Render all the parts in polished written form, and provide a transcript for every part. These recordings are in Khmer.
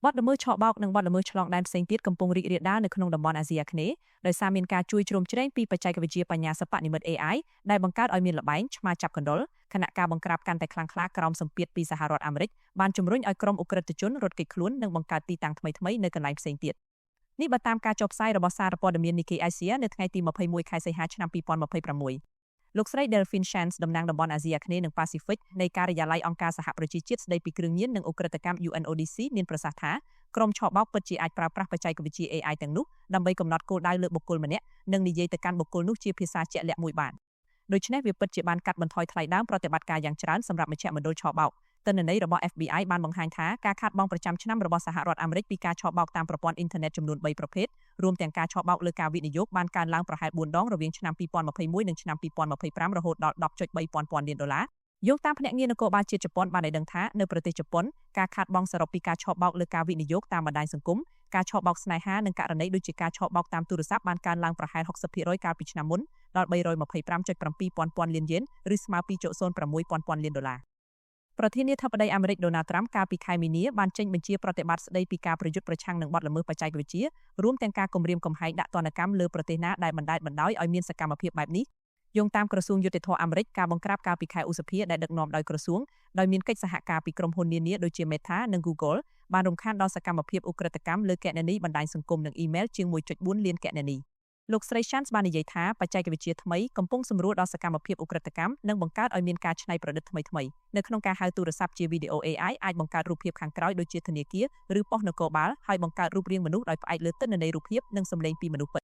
បទល្មើសឆបោកនិងបទល្មើសឆ្លងដែនផ្សេងទៀតកំពុងរីករាលដាលនៅក្នុងតំបន់អាស៊ីអាគ្នេយ៍ដោយសារមានការជួយជ្រោមជ្រែងពីបច្ចេកវិទ្យាបញ្ញាសិប្បនិម្មិត AI ដែលបង្កើតឲ្យមានល្បែងឆ្មាចាប់កណ្ដុរខណៈការបង្ក្រាបកាន់តែខ្លាំងក្លាក្រោមសម្ពាធពីសហរដ្ឋអាមេរិកបានជំរុញឲ្យក្រុមអ ுக ្រិតជនរត់គេចខ្លួននិងបង្កើតទីតាំងថ្មីៗនៅកន្លែងផ្សេងទៀតនេះបើតាមការចុះផ្សាយរបស់សារព័ត៌មាន Nikkei Asia នៅថ្ងៃទី21ខែសីហាឆ្នាំ2026លោកស្រី Delphine Chance តំណាងតំបន់អាស៊ីអាគ្នេយ៍និងប៉ាស៊ីហ្វិកនៃការិយាល័យអង្គការសហប្រជាជាតិស្តីពីគ្រឿងញៀននិងអ ுக ្រិតកម្ម UNODC មានប្រសាសន៍ថាក្រុមឆបោកពិតជាអាចប្រើប្រាស់បច្ចេកវិទ្យា AI ទាំងនោះដើម្បីកំណត់គោលដៅលើបុគ្គលម្នាក់និងនិយាយទៅកាន់បុគ្គលនោះជាភាសាជាក់លាក់មួយបានដូច្នេះវាពិតជាបានកាត់បន្ថយថ្លៃដើមប្រតិបត្តិការយ៉ាងច្រើនសម្រាប់មជ្ឈមណ្ឌលឆបោកទិន្នន័យរបស់ FBI បានបង្ហាញថាការខាតបង់ប្រចាំឆ្នាំរបស់សហរដ្ឋអាមេរិកពីការឆបោកតាមប្រព័ន្ធអ៊ីនធឺណិតចំនួន3ប្រភេទរួមទាំងការឆបោកលើការវិនិយោគបានកើនឡើងប្រហែល4ដងរវាងឆ្នាំ2021និងឆ្នាំ2025រហូតដល់ 10.3 ពាន់លានដុល្លារយោងតាមភ្នាក់ងារនគរបាលជាតិជប៉ុនបានឲ្យដឹងថានៅប្រទេសជប៉ុនការខាតបង់សរុបពីការឆបោកលើការវិនិយោគតាមបណ្ដាញសង្គមការឆបោកស្នេហានិងករណីដូចជាការឆបោកតាមទូរស័ព្ទបានកើនឡើងប្រហែល 60% កាលពីឆ្នាំមុនដល់ 325.7 ពាន់លានយេនឬស្មើ 2.06 ពាន់លានដុល្លារប្រធានាធិបតីអាមេរិកដូណាល់ត្រាំកាលពីខែមីនាបានចេញបញ្ជាប្រតិបត្តិស្តីពីការប្រយុទ្ធប្រឆាំងនឹងបទល្មើសបច្ចេកវិទ្យារួមទាំងការគំរាមកំហែងដាក់ទណ្ឌកម្មលើប្រទេសណាដែលបណ្ដោយឲ្យមានសកម្មភាពបែបនេះយោងតាមក្រសួងយុតិធម៌អាមេរិកការបង្ក្រាបកាលពីខែឧសភាដែលដឹកនាំដោយក្រសួងដោយមានកិច្ចសហការពីក្រុមហ៊ុននានាដូចជា Meta និង Google បានរំខានដល់សកម្មភាពឧក្រិដ្ឋកម្មលើគណនីបណ្ដាញសង្គមនិងអ៊ីមែលជាង 1.4 លានគណនីលោកស្រី Chance បាននិយាយថាបច្ចេកវិទ្យាថ្មីកំពុងសម្រួលដល់សកម្មភាពឧក្រិដ្ឋកម្មនិងបង្កើតឲ្យមានការច្នៃប្រឌិតថ្មីៗនៅក្នុងការហៅទូរស័ព្ទជាវីដេអូ AI អាចបង្កើតរូបភាពខាងក្រោយដូចជាធនាគារឬប៉ុស្តិ៍នគរបាលហើយបង្កើតរូបរាងមនុស្សដោយផ្អែកលើទិន្នន័យរូបភាពនិងសំឡេងពីមនុស្សពិត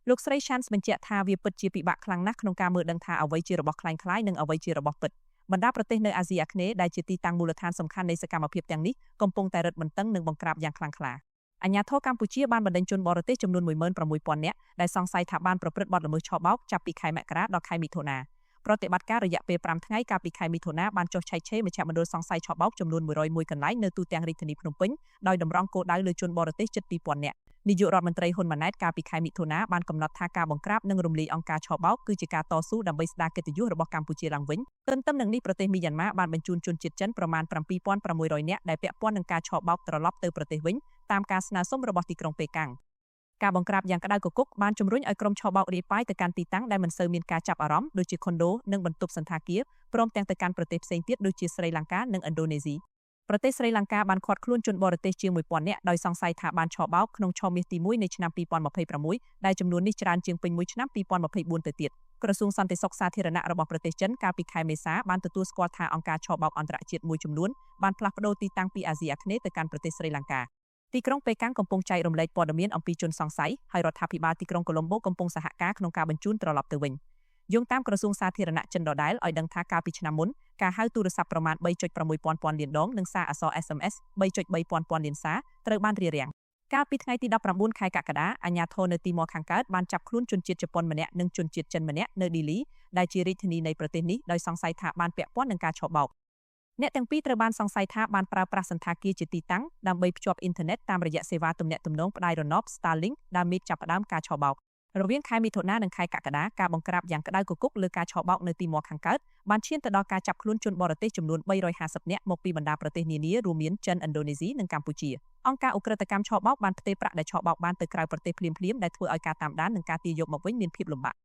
លោកស្រី Chance បញ្ជាក់ថាវាពិតជាពិបាកខ្លាំងណាស់ក្នុងការមើលដឹងថាអ្វីជារបស់ក្លែងក្លាយនិងអ្វីជារបស់ពិតបណ្ដាប្រទេសនៅអាស៊ីអាគ្នេយ៍ដែលជាទីតាំងមូលដ្ឋានសំខាន់នៃសកម្មភាពទាំងនេះកំពុងតែរឹតបន្តឹងនិងបង្ក្រាបយ៉ាងខ្លាំងក្លាអាជ្ញាធរកម្ពុជាបានបណ្តេញជនបរទេសចំនួន 16,000 នាក់ដែលសង្ស័យថាបានប្រព្រឹត្តបទល្មើសឆបោកចាប់ពីខែមករាដល់ខែមិថុនាប្រតិបត្តិការរយៈពេល5ថ្ងៃកាលពីខែមិថុនាបានចុះឆែកឆេរមជ្ឈមណ្ឌលសង្ស័យឆបោកចំនួន101កន្លែងនៅទូទាំងរាជធានីភ្នំពេញដោយតម្រង់គោលដៅលើជនបរទេសជិត 2,000 នាក់នាយករដ្ឋមន្ត្រីហ៊ុនម៉ាណែតកាលពីខែមិថុនាបានកំណត់ថាការបង្ក្រាបនិងរំលាយអង្គការឆបោកគឺជាការតស៊ូដើម្បីស្ដារកិត្តិយសរបស់កម្ពុជាឡើងវិញទន្ទឹមនឹងនេះប្រទេសមីយ៉ាន់ម៉ាបានបញ្ជូនជនជាតិចិនប្រមាណ 7,600 នាក់ដែលពាក់ព័ន្ធនឹងការឆបោកត្រឡប់ទៅប្រទេសវិញតាមការស្នើសុំរបស់ទីក្រុងប៉េកាំងការបង្ក្រាបយ៉ាងក្តៅគគុកបានជំរុញឲ្យក្រុមឆបោករាយប៉ាយទៅកាន់ទីតាំងដែលមិនសូវមានការចាប់អារម្មណ៍ដូចជាខុនដូនិងបន្ទប់សន្តាគារព្រមទាំងទៅកាន់ប្រទេសផ្សេងទៀតដូចជាស្រីលង្កានិងឥណ្ឌូនេស៊ីប្រទេសស្រីលង្កាបានឃាត់ខ្លួនជនបរទេសជាង 1,000 នាក់ដោយសង្ស័យថាបានឆបោកក្នុងឆមាសទី1នៃឆ្នាំ2026ដែលចំនួននេះច្រើនជាងពេញមួយឆ្នាំ2024ទៅទៀតក្រសួងសន្តិសុខសាធារណៈរបស់ប្រទេសចិនកាលពីខែមេសាបានទទួលស្គាល់ថាអង្គការឆបោកអន្តរជាតិមួយចំនួនបានផ្លាស់ប្តូរទីតាំងពីអាស៊ីអាគ្នេយ៍ទៅកាន់ប្រទេសស្រីលង្កាទីក្រុងប៉េកាំងកំពុងចែករំលែកព័ត៌មានអំពីជនសង្ស័យហើយរដ្ឋាភិបាលទីក្រុងកូឡុំបូកំពុងសហការក្នុងការបញ្ជូនត្រឡប់ទៅវិញយោងតាមក្រសួងសាធារណៈចិនដដែលឲ្យដឹងថាកាលពីឆ្នាំមុនការហៅទូរស័ព្ទប្រមាណ 3.6 ពាន់លានដងនិងសារអក្សរ SMS 3.3 ពាន់លានសារត្រូវបានរារាំងកាលពីថ្ងៃទី19ខែកក្កដាអាជ្ញាធរនៅទីម៉ូខាងកើតបានចាប់ខ្លួនជនជាតិជប៉ុនម្នាក់និងជនជាតិចិនម្នាក់នៅឌីលីដែលជារាជធានីនៃប្រទេសនេះដោយសង្ស័យថាបានពាក់ព័ន្ធនឹងការឆបោកអ្នកទាំងពីរត្រូវបានសង្ស័យថាបានប្រើប្រាស់សន្តាគារជាទីតាំងដើម្បីភ្ជាប់អ៊ីនធឺណិតតាមរយៈសេវាទំនាក់ទំនងផ្ដាយរណប Starlink ដើម្បីចាប់ផ្ដើមការឆបោករវាងខែមិថុនានិងខែកក្កដាការបង្ក្រាបយ៉ាងក្តៅគគុកលើការឆបោកនៅទីម៉ូខាងកើតបានឈានទៅដល់ការចាប់ខ្លួនជនបរទេសចំនួន350នាក់មកពីបណ្ដាប្រទេសនានារួមមានចិនឥណ្ឌូនេស៊ីនិងកម្ពុជាអង្គការឧក្រិដ្ឋកម្មឆបោកបានផ្ទេរប្រាក់ដែលឆបោកបានទៅក្រៅប្រទេសភ្លាមៗដែលធ្វើឲ្យការតាមដាននិងការទារយកមកវិញមានភាពលំបាក